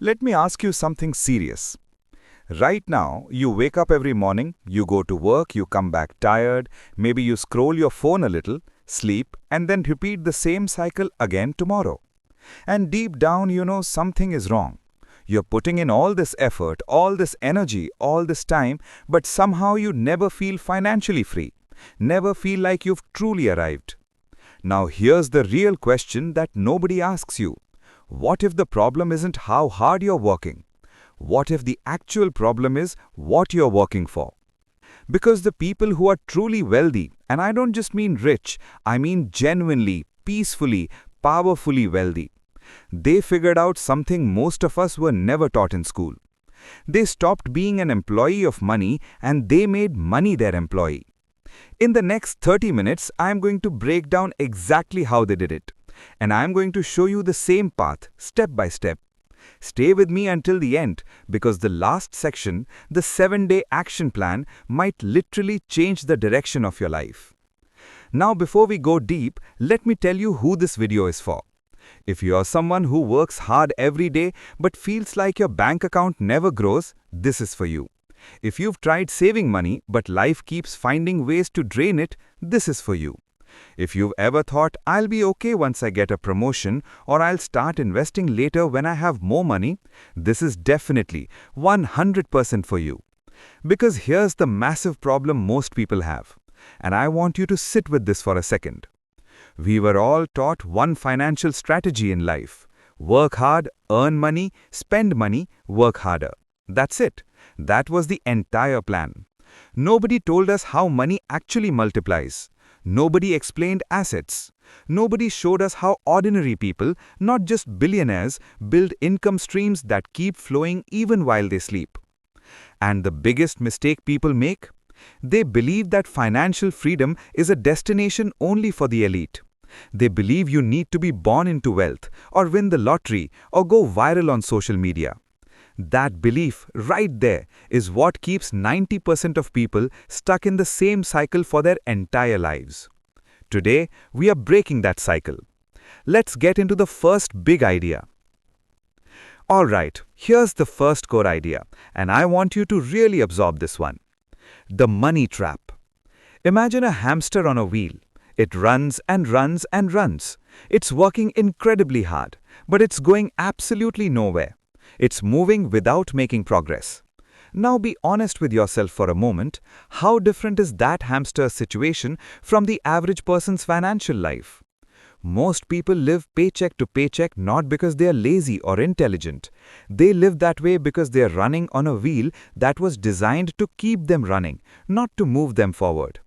Let me ask you something serious. Right now, you wake up every morning, you go to work, you come back tired, maybe you scroll your phone a little, sleep, and then repeat the same cycle again tomorrow. And deep down, you know something is wrong. You're putting in all this effort, all this energy, all this time, but somehow you never feel financially free, never feel like you've truly arrived. Now here's the real question that nobody asks you. What if the problem isn't how hard you're working? What if the actual problem is what you're working for? Because the people who are truly wealthy, and I don't just mean rich, I mean genuinely, peacefully, powerfully wealthy, they figured out something most of us were never taught in school. They stopped being an employee of money and they made money their employee. In the next 30 minutes, I am going to break down exactly how they did it. And I am going to show you the same path, step by step. Stay with me until the end, because the last section, the 7-day action plan, might literally change the direction of your life. Now before we go deep, let me tell you who this video is for. If you are someone who works hard every day but feels like your bank account never grows, this is for you. If you've tried saving money but life keeps finding ways to drain it, this is for you. If you've ever thought, I'll be okay once I get a promotion or I'll start investing later when I have more money, this is definitely 100% for you. Because here's the massive problem most people have. And I want you to sit with this for a second. We were all taught one financial strategy in life. Work hard, earn money, spend money, work harder. That's it. That was the entire plan. Nobody told us how money actually multiplies. Nobody explained assets. Nobody showed us how ordinary people, not just billionaires, build income streams that keep flowing even while they sleep. And the biggest mistake people make? They believe that financial freedom is a destination only for the elite. They believe you need to be born into wealth, or win the lottery, or go viral on social media. That belief right there is what keeps 90% of people stuck in the same cycle for their entire lives. Today, we are breaking that cycle. Let's get into the first big idea. Alright, here's the first core idea, and I want you to really absorb this one. The money trap. Imagine a hamster on a wheel. It runs and runs and runs. It's working incredibly hard, but it's going absolutely nowhere. It's moving without making progress. Now be honest with yourself for a moment. How different is that hamster's situation from the average person's financial life? Most people live paycheck to paycheck not because they are lazy or intelligent. They live that way because they are running on a wheel that was designed to keep them running, not to move them forward.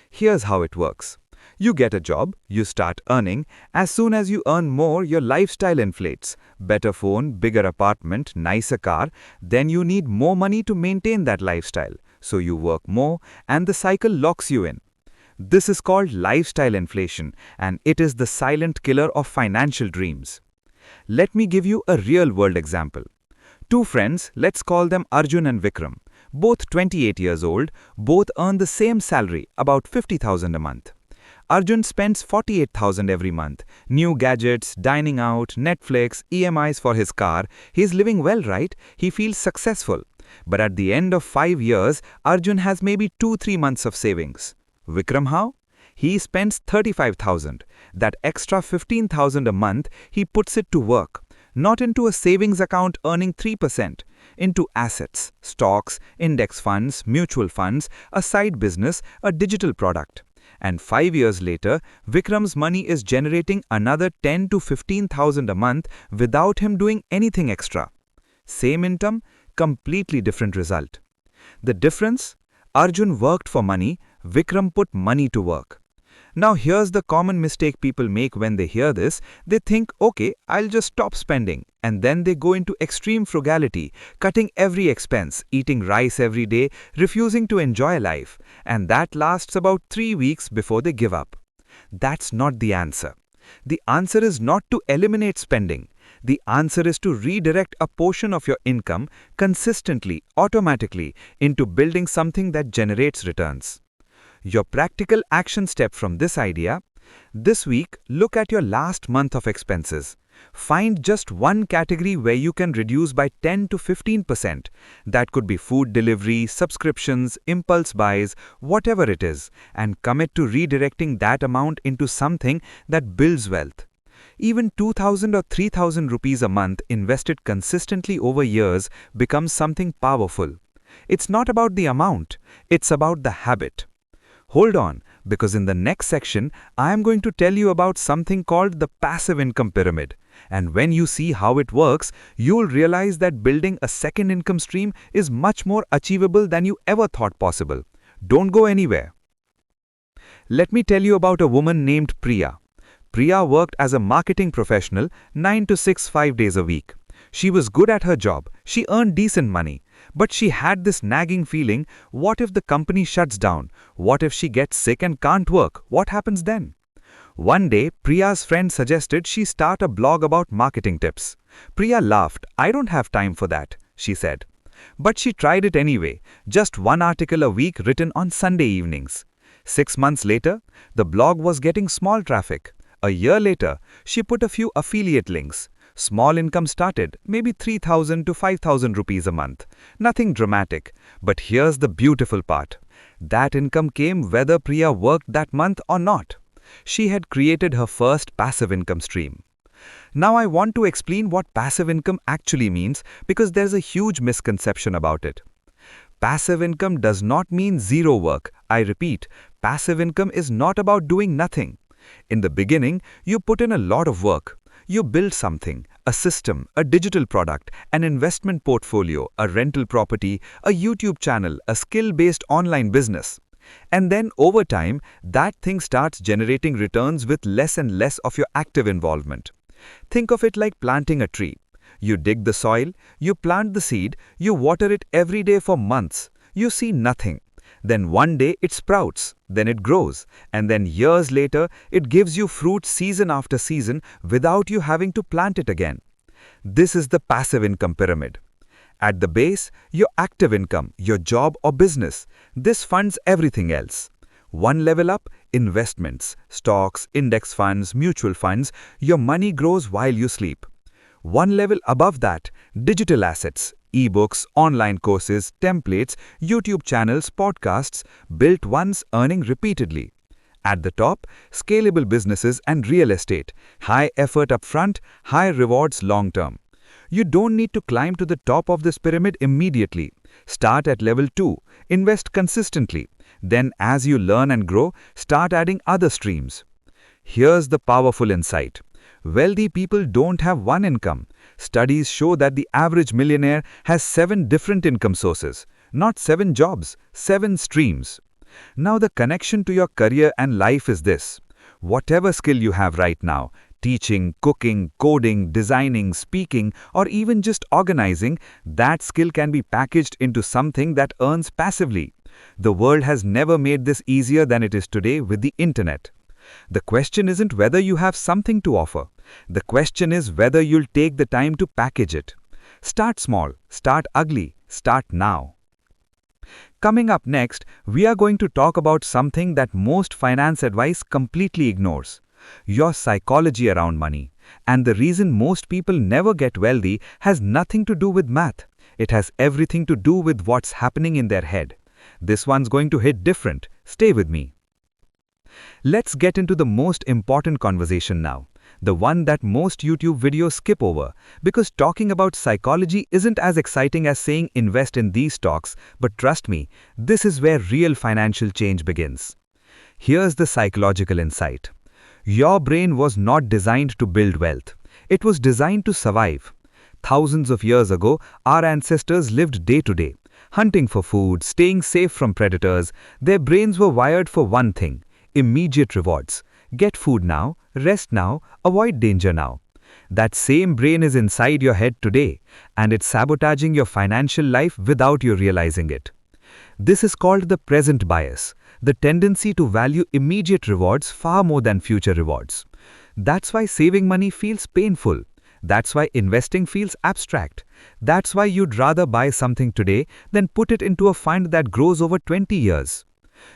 Here's how it works. You get a job, you start earning. As soon as you earn more, your lifestyle inflates. Better phone, bigger apartment, nicer car. Then you need more money to maintain that lifestyle. So you work more, and the cycle locks you in. This is called lifestyle inflation, and it is the silent killer of financial dreams. Let me give you a real-world example. Two friends, let's call them Arjun and Vikram. Both 28 years old, both earn the same salary, about 50,000 a month. Arjun spends 48,000 every month. New gadgets, dining out, Netflix, EMIs for his car. He's living well, right? He feels successful. But at the end of 5 years, Arjun has maybe 2-3 months of savings. Vikram how? He spends 35,000. That extra 15,000 a month, he puts it to work. Not into a savings account earning 3%, into assets, stocks, index funds, mutual funds, a side business, a digital product. And 5 years later, Vikram's money is generating another 10 to 15,000 a month without him doing anything extra. Same income, completely different result. The difference? Arjun worked for money, Vikram put money to work. Now here's the common mistake people make when they hear this. They think, okay, I'll just stop spending. And then they go into extreme frugality, cutting every expense, eating rice every day, refusing to enjoy life. And that lasts about 3 weeks before they give up. That's not the answer. The answer is not to eliminate spending. The answer is to redirect a portion of your income consistently, automatically, into building something that generates returns. Your practical action step from this idea: this week, look at your last month of expenses. Find just one category where you can reduce by 10 to 15%. That could be food delivery, subscriptions, impulse buys, whatever it is, and commit to redirecting that amount into something that builds wealth. Even 2,000 or 3,000 rupees a month invested consistently over years becomes something powerful. It's not about the amount, it's about the habit. Hold on, because in the next section, I am going to tell you about something called the passive income pyramid. And when you see how it works, you'll realize that building a second income stream is much more achievable than you ever thought possible. Don't go anywhere. Let me tell you about a woman named Priya. Priya worked as a marketing professional 9 to 6, 5 days a week. She was good at her job, she earned decent money, but she had this nagging feeling, what if the company shuts down? What if she gets sick and can't work? What happens then? One day, Priya's friend suggested she start a blog about marketing tips. Priya laughed. I don't have time for that, she said. But she tried it anyway, just one article a week written on Sunday evenings. 6 months later, the blog was getting small traffic. A year later, she put a few affiliate links. Small income started, maybe 3,000 to 5,000 rupees a month. Nothing dramatic. But here's the beautiful part. That income came whether Priya worked that month or not. She had created her first passive income stream. Now I want to explain what passive income actually means because there's a huge misconception about it. Passive income does not mean zero work. I repeat, passive income is not about doing nothing. In the beginning, you put in a lot of work. You build something, a system, a digital product, an investment portfolio, a rental property, a YouTube channel, a skill-based online business. And then over time, that thing starts generating returns with less and less of your active involvement. Think of it like planting a tree. You dig the soil, you plant the seed, you water it every day for months. You see nothing. Then one day it sprouts, then it grows, and then years later it gives you fruit season after season without you having to plant it again. This is the passive income pyramid. At the base, your active income, your job or business. This funds everything else. One level up, investments, stocks, index funds, mutual funds. Your money grows while you sleep. One level above that, digital assets, ebooks, online courses, templates, YouTube channels, podcasts, built once, earning repeatedly. At the top, scalable businesses and real estate. High effort upfront, high rewards long term. You don't need to climb to the top of this pyramid immediately. Start at level 2. Invest consistently. Then as you learn and grow, start adding other streams. Here's the powerful insight. Wealthy people don't have one income. Studies show that the average millionaire has 7 different income sources. Not 7 jobs, 7 streams. Now the connection to your career and life is this. Whatever skill you have right now, teaching, cooking, coding, designing, speaking, or even just organizing, that skill can be packaged into something that earns passively. The world has never made this easier than it is today with the internet. The question isn't whether you have something to offer. The question is whether you'll take the time to package it. Start small, start ugly, start now. Coming up next, we are going to talk about something that most finance advice completely ignores. Your psychology around money. And the reason most people never get wealthy has nothing to do with math. It has everything to do with what's happening in their head. This one's going to hit different. Stay with me. Let's get into the most important conversation now. The one that most YouTube videos skip over, because talking about psychology isn't as exciting as saying invest in these stocks, but trust me, this is where real financial change begins. Here's the psychological insight. Your brain was not designed to build wealth. It was designed to survive. Thousands of years ago, our ancestors lived day to day, hunting for food, staying safe from predators. Their brains were wired for one thing: immediate rewards. Get food now, rest now, avoid danger now. That same brain is inside your head today, and it's sabotaging your financial life without you realizing it. This is called the present bias, the tendency to value immediate rewards far more than future rewards. That's why saving money feels painful. That's why investing feels abstract. That's why you'd rather buy something today than put it into a fund that grows over 20 years.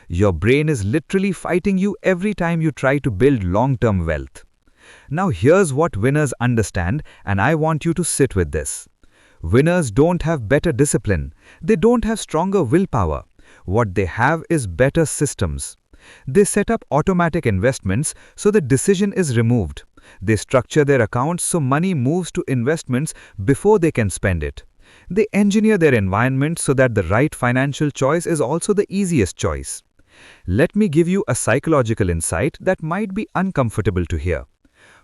Your brain is literally fighting you every time you try to build long-term wealth. Now here's what winners understand, and I want you to sit with this. Winners don't have better discipline. They don't have stronger willpower. What they have is better systems. They set up automatic investments so the decision is removed. They structure their accounts so money moves to investments before they can spend it. They engineer their environment so that the right financial choice is also the easiest choice. Let me give you a psychological insight that might be uncomfortable to hear.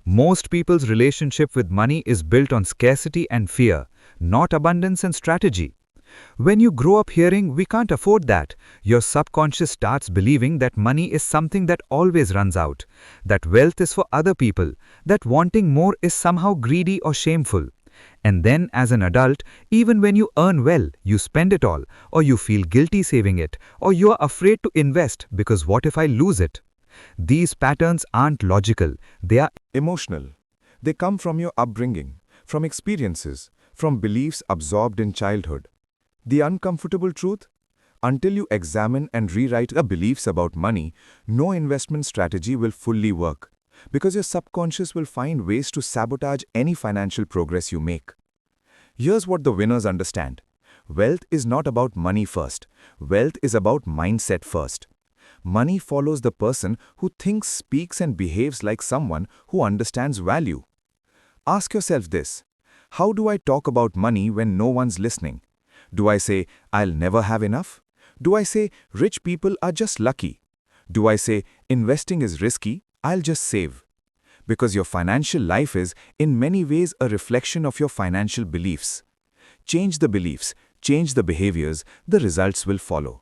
Most people's relationship with money is built on scarcity and fear, not abundance and strategy. When you grow up hearing, "we can't afford that," your subconscious starts believing that money is something that always runs out, that wealth is for other people, that wanting more is somehow greedy or shameful. And then as an adult, even when you earn well, you spend it all, or you feel guilty saving it, or you are afraid to invest because what if I lose it? These patterns aren't logical, they are Emotional. They come from your upbringing, from experiences, from beliefs absorbed in childhood. The uncomfortable truth? Until you examine and rewrite your beliefs about money, no investment strategy will fully work, because your subconscious will find ways to sabotage any financial progress you make. Here's what the winners understand. Wealth is not about money first. Wealth is about mindset first. Money follows the person who thinks, speaks, and behaves like someone who understands value. Ask yourself this: how do I talk about money when no one's listening? Do I say, "I'll never have enough"? Do I say, "Rich people are just lucky"? Do I say, "Investing is risky, I'll just save"? Because your financial life is, in many ways, a reflection of your financial beliefs. Change the beliefs, change the behaviors, the results will follow.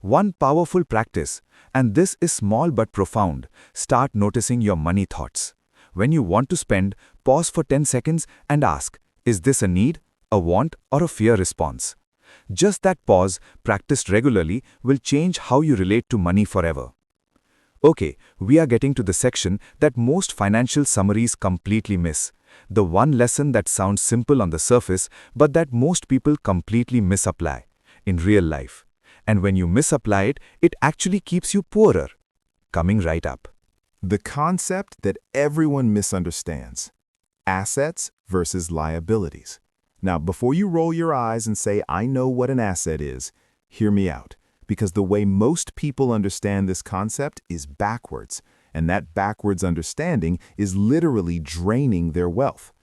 One powerful practice, and this is small but profound: start noticing your money thoughts. When you want to spend, pause for 10 seconds and ask, is this a need, a want, or a fear response? Just that pause, practiced regularly, will change how you relate to money forever. Okay, we are getting to the section that most financial summaries completely miss. The one lesson that sounds simple on the surface, but that most people completely misapply in real life. And when you misapply it, it actually keeps you poorer. Coming right up. The concept that everyone misunderstands: assets versus liabilities. Now, before you roll your eyes and say, "I know what an asset is," hear me out, because the way most people understand this concept is backwards, and that backwards understanding is literally draining their wealth.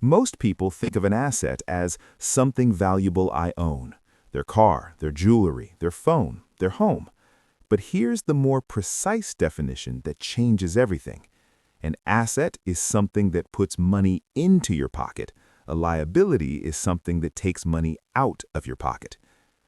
Most people think of an asset as something valuable I own: their car, their jewelry, their phone, their home. But here's the more precise definition that changes everything. An asset is something that puts money into your pocket. A liability is something that takes money out of your pocket.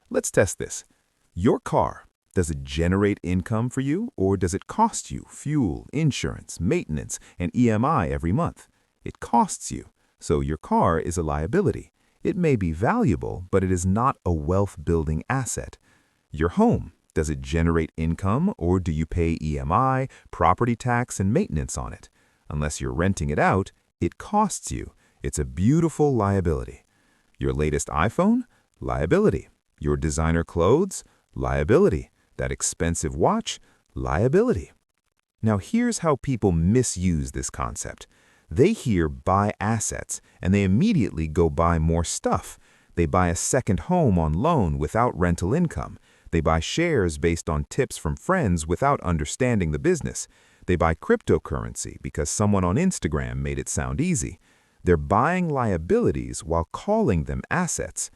Let's test this. Your car, does it generate income for you, or does it cost you fuel, insurance, maintenance, and EMI every month? It costs you, so your car is a liability. It may be valuable, but it is not a wealth-building asset. Your home, does it generate income, or do you pay EMI, property tax, and maintenance on it? Unless you're renting it out, it costs you. It's a beautiful liability. Your latest iPhone? Liability. Your designer clothes? Liability. That expensive watch? Liability. Now here's how people misuse this concept. They hear buy assets, and they immediately go buy more stuff. They buy a second home on loan without rental income. They buy shares based on tips from friends without understanding the business. They buy cryptocurrency because someone on Instagram made it sound easy. They're buying liabilities while calling them assets.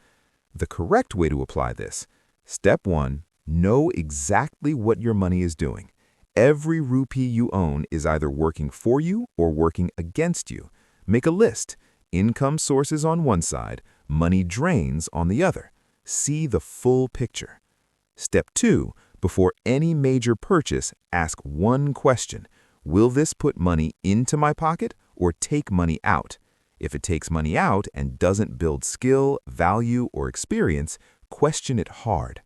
The correct way to apply this: step 1, know exactly what your money is doing. Every rupee you own is either working for you or working against you. Make a list. Income sources on one side, money drains on the other. See the full picture. Step 2, before any major purchase, ask one question: will this put money into my pocket or take money out? If it takes money out and doesn't build skill, value, or experience, question it hard.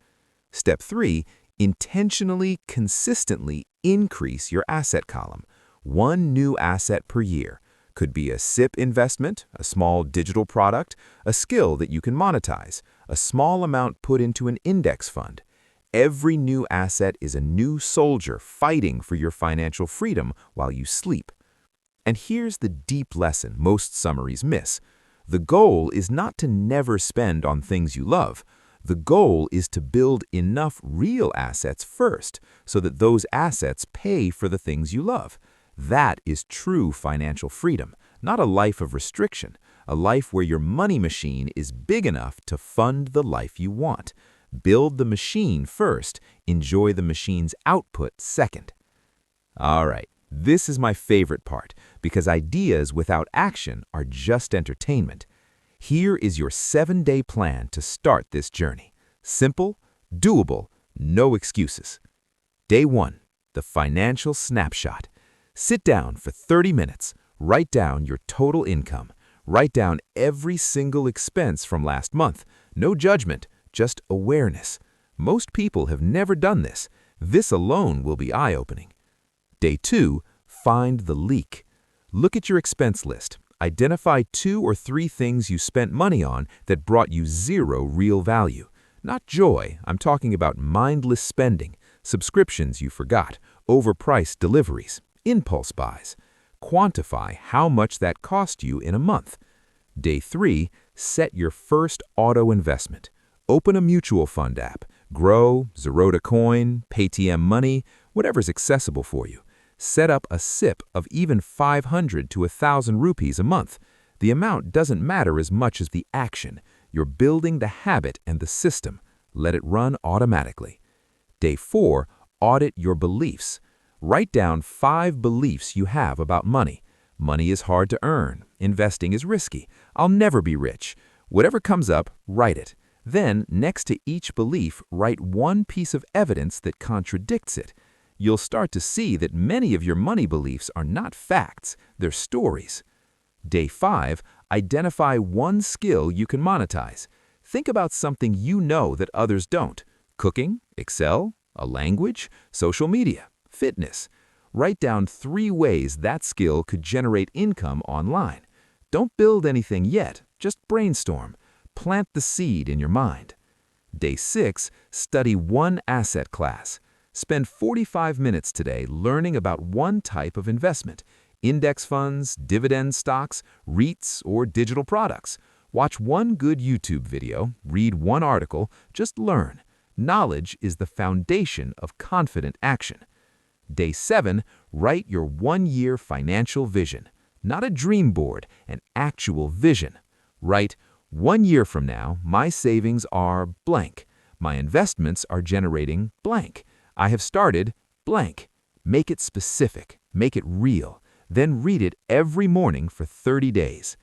Step 3, intentionally, consistently increase your asset column. One new asset per year. Could be a SIP investment, a small digital product, a skill that you can monetize, a small amount put into an index fund. Every new asset is a new soldier fighting for your financial freedom while you sleep. And here's the deep lesson most summaries miss. The goal is not to never spend on things you love. The goal is to build enough real assets first so that those assets pay for the things you love. That is true financial freedom, not a life of restriction, a life where your money machine is big enough to fund the life you want. Build the machine first, enjoy the machine's output second. All right, this is my favorite part because ideas without action are just entertainment. Here is your 7-day plan to start this journey. Simple, doable, no excuses. Day 1, the financial snapshot. Sit down for 30 minutes, write down your total income, write down every single expense from last month. No judgment, just awareness. Most people have never done this. This alone will be eye-opening. Day 2, find the leak. Look at your expense list. Identify 2 or 3 things you spent money on that brought you 0 real value. Not joy, I'm talking about mindless spending, subscriptions you forgot, overpriced deliveries, impulse buys. Quantify how much that cost you in a month. Day 3, set your first auto investment. Open a mutual fund app, Grow, Zerodha Coin, Paytm Money, whatever's accessible for you. Set up a SIP of even 500 to 1,000 rupees a month. The amount doesn't matter as much as the action. You're building the habit and the system. Let it run automatically. Day 4, audit your beliefs. Write down 5 beliefs you have about money. Money is hard to earn. Investing is risky. I'll never be rich. Whatever comes up, write it. Then, next to each belief, write 1 piece of evidence that contradicts it. You'll start to see that many of your money beliefs are not facts, they're stories. Day 5, identify 1 skill you can monetize. Think about something you know that others don't. Cooking, Excel, a language, social media, fitness. Write down 3 ways that skill could generate income online. Don't build anything yet, just brainstorm. Plant the seed in your mind. Day 6, study 1 asset class. Spend 45 minutes today learning about 1 type of investment. Index funds, dividend stocks, REITs, or digital products. Watch 1 good YouTube video, read 1 article, just learn. Knowledge is the foundation of confident action. Day 7, write your 1-year financial vision. Not a dream board, an actual vision. Write, 1 year from now, my savings are blank. My investments are generating blank. I have started blank. Make it specific, make it real. Then read it every morning for 30 days.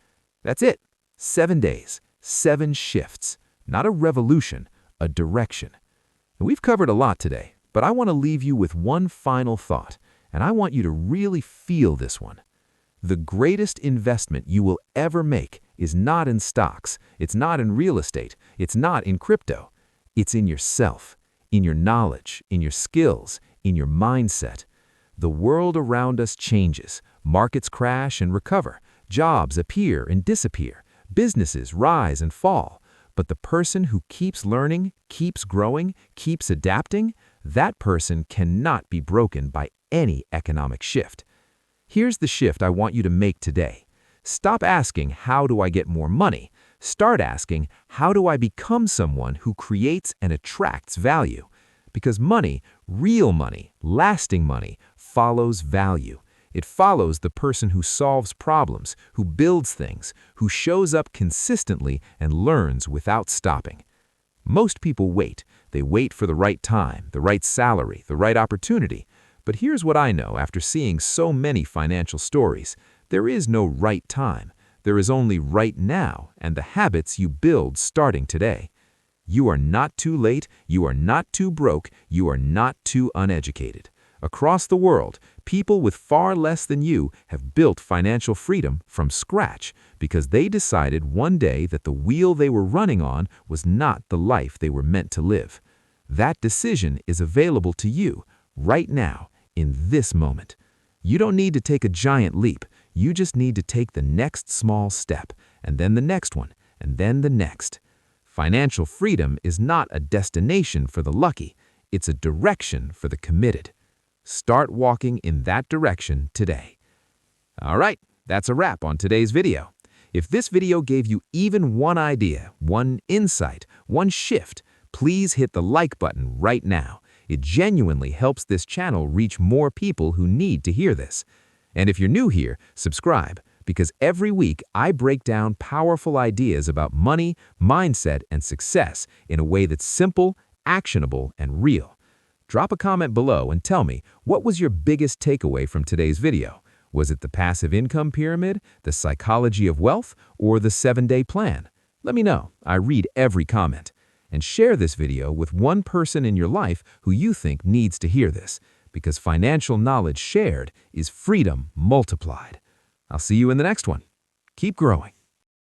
That's it. 7 days, 7 shifts. Not a revolution, a direction. And we've covered a lot today, but I want to leave you with 1 final thought, and I want you to really feel this one. The greatest investment you will ever make is not in stocks, it's not in real estate, it's not in crypto. It's in yourself, in your knowledge, in your skills, in your mindset. The world around us changes. Markets crash and recover. Jobs appear and disappear. Businesses rise and fall. But the person who keeps learning, keeps growing, keeps adapting, that person cannot be broken by any economic shift. Here's the shift I want you to make today. Stop asking, how do I get more money? Start asking, how do I become someone who creates and attracts value? Because money, real money, lasting money, follows value. It follows the person who solves problems, who builds things, who shows up consistently and learns without stopping. Most people wait. They wait for the right time, the right salary, the right opportunity. But here's what I know after seeing so many financial stories. There is no right time. There is only right now and the habits you build starting today. You are not too late, you are not too broke, you are not too uneducated. Across the world, people with far less than you have built financial freedom from scratch because they decided one day that the wheel they were running on was not the life they were meant to live. That decision is available to you right now, in this moment. You don't need to take a giant leap. You just need to take the next small step, and then the next one, and then the next. Financial freedom is not a destination for the lucky. It's a direction for the committed. Start walking in that direction today. All right, that's a wrap on today's video. If this video gave you even one idea, one insight, one shift, please hit the like button right now. It genuinely helps this channel reach more people who need to hear this. And if you're new here, subscribe, because every week I break down powerful ideas about money, mindset, and success in a way that's simple, actionable, and real. Drop a comment below and tell me, what was your biggest takeaway from today's video? Was it the passive income pyramid, the psychology of wealth, or the 7-day plan? Let me know. I read every comment. And share this video with one person in your life who you think needs to hear this, because financial knowledge shared is freedom multiplied. I'll see you in the next one. Keep growing.